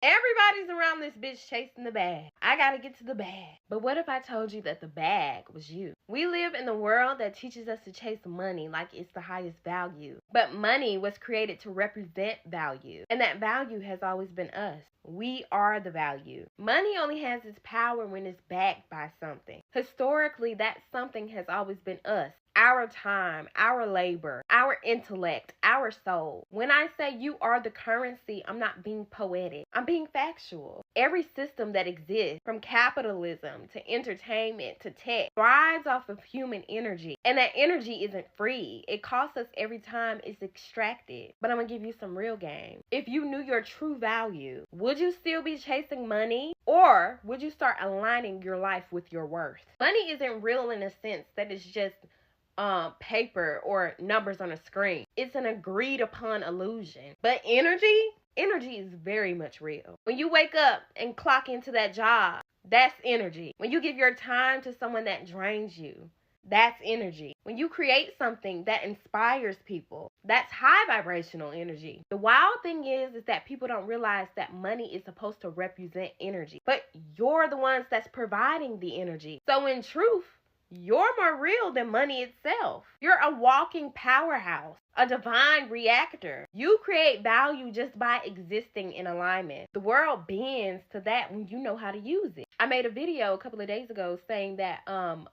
Everybody's around this bitch chasing the bag. I gotta get to the bag. But what if I told you that the bag was you? We live in a world that teaches us to chase money like it's the highest value. But money was created to represent value. And that value has always been us. We are the value. Money only has its power when it's backed by something. Historically, that something has always been us. Our time, our labor, our intellect, our soul. When I say you are the currency, I'm not being poetic. I'm being factual. Every system that exists, from capitalism to entertainment to tech, thrives off of human energy. And that energy isn't free. It costs us every time it's extracted. But I'm going to give you some real game. If you knew your true value, would you still be chasing money? Or would you start aligning your life with your worth? Money isn't real in a sense that it's just paper or numbers on a screen. It's an agreed upon illusion. But energy is very much real. When you wake up and clock into that job, that's energy. When you give your time to someone that drains you, that's energy. When you create something that inspires people, that's high vibrational energy. The wild thing is that people don't realize that money is supposed to represent energy, but you're the ones that's providing the energy. So in truth, you're more real than money itself. You're a walking powerhouse, a divine reactor. You create value just by existing in alignment. The world bends to that when you know how to use it. I made a video a couple of days ago saying that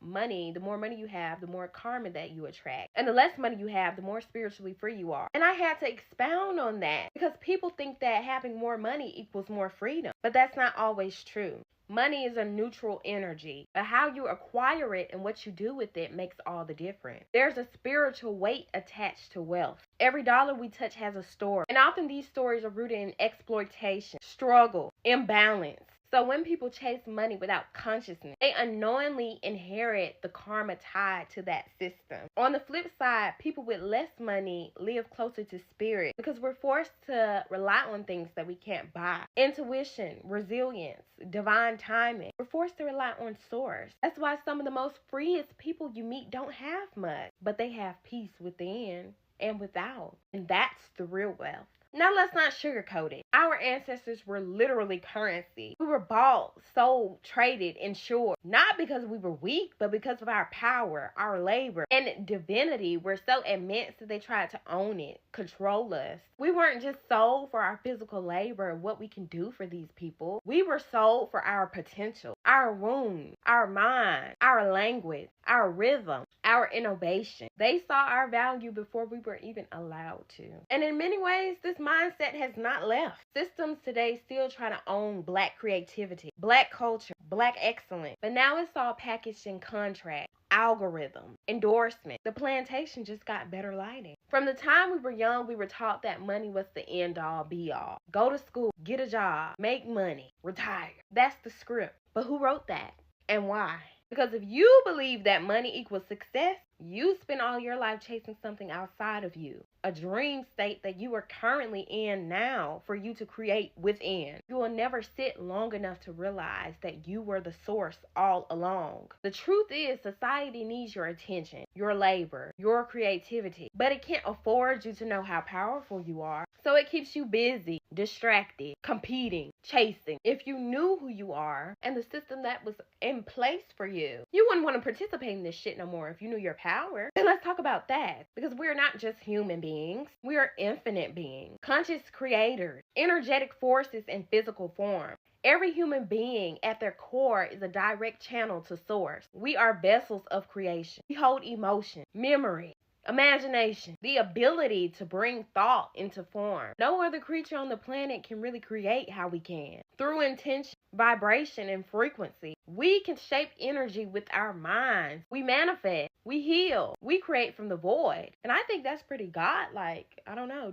money, the more money you have, the more karma that you attract. And the less money you have, the more spiritually free you are. And I had to expound on that because people think that having more money equals more freedom. But that's not always true. Money is a neutral energy, but how you acquire it and what you do with it makes all the difference. There's a spiritual weight attached to wealth. Every dollar we touch has a story, and often these stories are rooted in exploitation, struggle, imbalance. So when people chase money without consciousness, they unknowingly inherit the karma tied to that system. On the flip side, people with less money live closer to spirit because we're forced to rely on things that we can't buy. Intuition, resilience, divine timing. We're forced to rely on source. That's why some of the most freest people you meet don't have much, but they have peace within and without. And that's the real wealth. Now let's not sugarcoat it. Our ancestors were literally currency. We were bought, sold, traded, insured. Not because we were weak, but because of our power, our labor, and divinity were so immense that they tried to own it, control us. We weren't just sold for our physical labor and what we can do for these people. We were sold for our potential, our wound, our mind, our language, our rhythm, our innovation. They saw our value before we were even allowed to. And in many ways, this mindset has not left. Systems today still try to own Black creativity, Black culture, Black excellence. But now it's all packaged in contract, algorithm, endorsement. The plantation just got better lighting. From the time we were young, we were taught that money was the end all be all. Go to school, get a job, make money, retire. That's the script. But who wrote that and why? Because if you believe that money equals success, you spend all your life chasing something outside of you. A dream state that you are currently in now for you to create within. You will never sit long enough to realize that you were the source all along. The truth is, society needs your attention, your labor, your creativity, but it can't afford you to know how powerful you are. So it keeps you busy, distracted, competing, chasing. If you knew who you are and the system that was in place for you, you wouldn't want to participate in this shit no more if you knew your power. And let's talk about that, because we're not just human beings. We are infinite beings, conscious creators, energetic forces in physical form. Every human being at their core is a direct channel to source. We are vessels of creation. We hold emotion, memory, imagination, the ability to bring thought into form. No other creature on the planet can really create how we can. Through intention, vibration, and frequency, we can shape energy with our minds. We manifest, we heal, we create from the void. And I think that's pretty godlike. I don't know,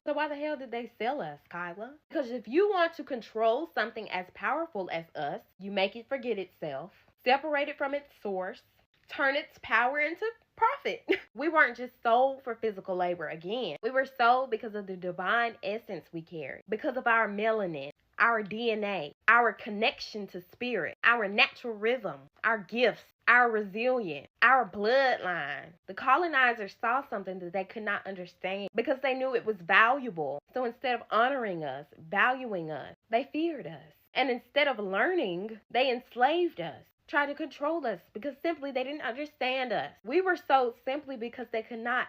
so why the hell did they sell us, Kyla? Because if you want to control something as powerful as us, you make it forget itself, separate it from its source, turn its power into profit. We weren't just sold for physical labor again. We were sold because of the divine essence we carry, because of our melanin, our DNA, our connection to spirit, our natural rhythm, our gifts, our resilience, our bloodline. The colonizers saw something that they could not understand because they knew it was valuable. So instead of honoring us, valuing us, they feared us. And instead of learning, they enslaved us, tried to control us because simply they didn't understand us. We were sold simply because they could not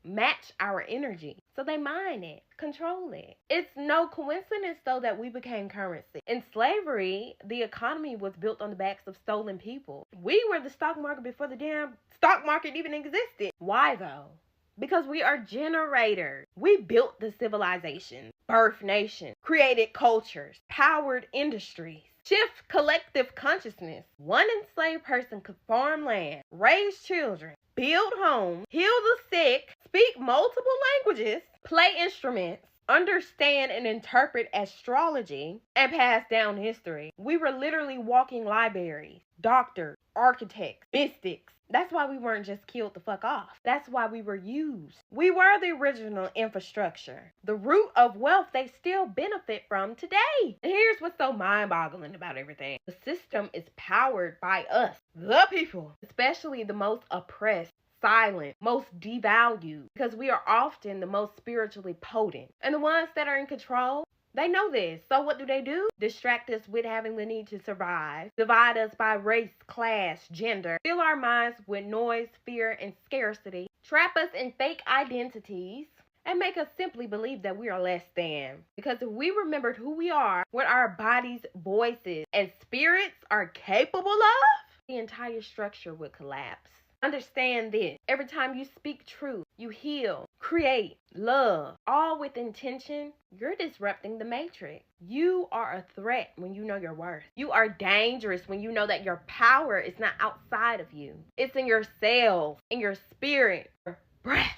match our energy. So they mine it, control it. It's no coincidence, though, that we became currency. In slavery, the economy was built on the backs of stolen people. We were the stock market before the damn stock market even existed. Why, though? Because we are generators. We built the civilization, birthed nations, created cultures, powered industries, shift collective consciousness. One enslaved person could farm land, raise children, build homes, heal the sick, speak multiple languages, play instruments, understand and interpret astrology, and pass down history. We were literally walking libraries, doctors, architects, mystics. That's why we weren't just killed the fuck off. That's why we were used. We were the original infrastructure. The root of wealth they still benefit from today. And here's what's so mind-boggling about everything. The system is powered by us, the people, especially the most oppressed, silent, most devalued, because we are often the most spiritually potent. And the ones that are in control, they know this. So what do? Distract us with having the need to survive, divide us by race, class, gender, fill our minds with noise, fear, and scarcity, trap us in fake identities, and make us simply believe that we are less than. Because if we remembered who we are, what our bodies, voices, and spirits are capable of, the entire structure would collapse. Understand this. Every time you speak truth, you heal, create, love, all with intention, you're disrupting the matrix. You are a threat when you know your worth. You are dangerous when you know that your power is not outside of you. It's in your cells, in your spirit, your breath.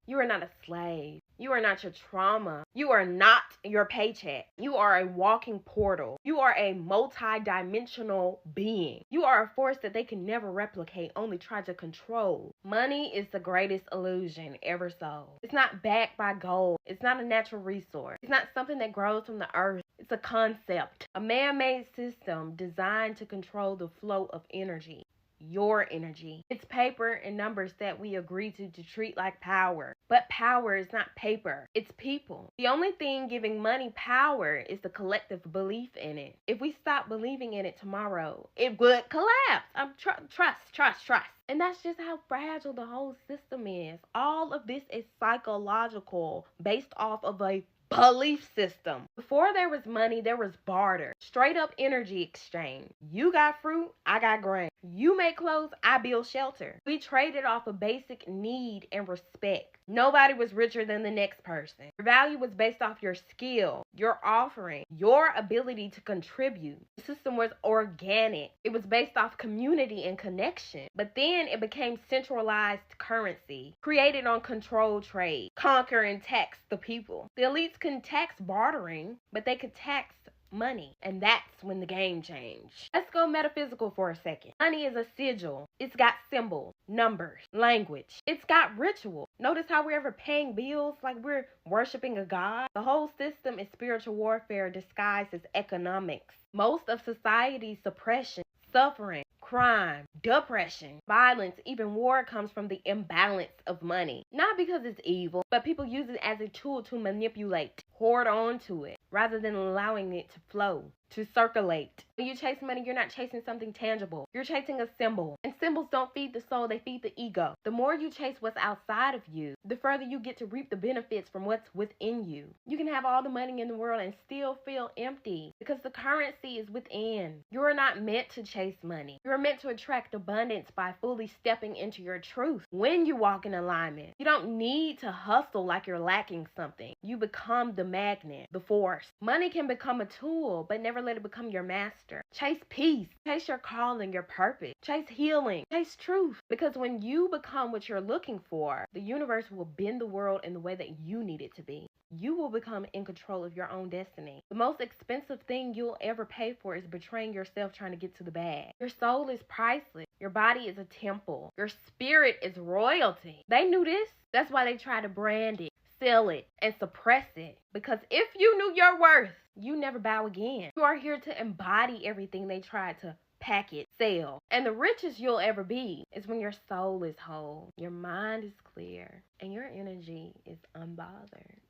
You are not a slave. You are not your trauma. You are not your paycheck. You are a walking portal. You are a multi-dimensional being. You are a force that they can never replicate, only try to control. Money is the greatest illusion ever sold. It's not backed by gold. It's not a natural resource. It's not something that grows from the earth. It's a concept. A man-made system designed to control the flow of energy. Your energy. It's paper and numbers that we agree to treat like power. But power is not paper. It's people. The only thing giving money power is the collective belief in it. If we stop believing in it tomorrow, it would collapse. Trust. And that's just how fragile the whole system is. All of this is psychological, based off of a belief system. Before there was money, there was barter. Straight up energy exchange. You got fruit, I got grain. You make clothes, I build shelter. We traded off a basic need and respect. Nobody was richer than the next person. Your value was based off your skill, your offering, your ability to contribute. The system was organic. It was based off community and connection. But then it became centralized currency, created on controlled trade, conquer and tax the people. The elites couldn't tax bartering, but they could tax money. And that's when the game changed. Let's go metaphysical for a second. Money is a sigil. It's got symbols, numbers, language. It's got ritual. Notice how we're ever paying bills like we're worshiping a god? The whole system is spiritual warfare disguised as economics. Most of society's suppression, suffering, crime, depression, violence, even war comes from the imbalance of money. Not because it's evil, but people use it as a tool to manipulate, hoard onto it, rather than allowing it to flow, to circulate. When you chase money, you're not chasing something tangible. You're chasing a symbol. And symbols don't feed the soul, they feed the ego. The more you chase what's outside of you, the further you get to reap the benefits from what's within you. You can have all the money in the world and still feel empty because the currency is within. You're not meant to chase money. You're meant to attract abundance by fully stepping into your truth. When you walk in alignment, you don't need to hustle like you're lacking something. You become the magnet, the force. Money can become a tool, but never let it become your master. Chase peace. Chase your calling, your purpose. Chase healing. Chase truth. Because when you become what you're looking for, the universe will bend the world in the way that you need it to be. You will become in control of your own destiny. The most expensive thing you'll ever pay for is betraying yourself trying to get to the bag. Your soul is priceless. Your body is a temple. Your spirit is royalty. They knew this. That's why they try to brand it, sell it, and suppress it. Because if you knew your worth, you never bow again. You are here to embody everything they tried to pack it, sell. And the richest you'll ever be is when your soul is whole, your mind is clear, and your energy is unbothered.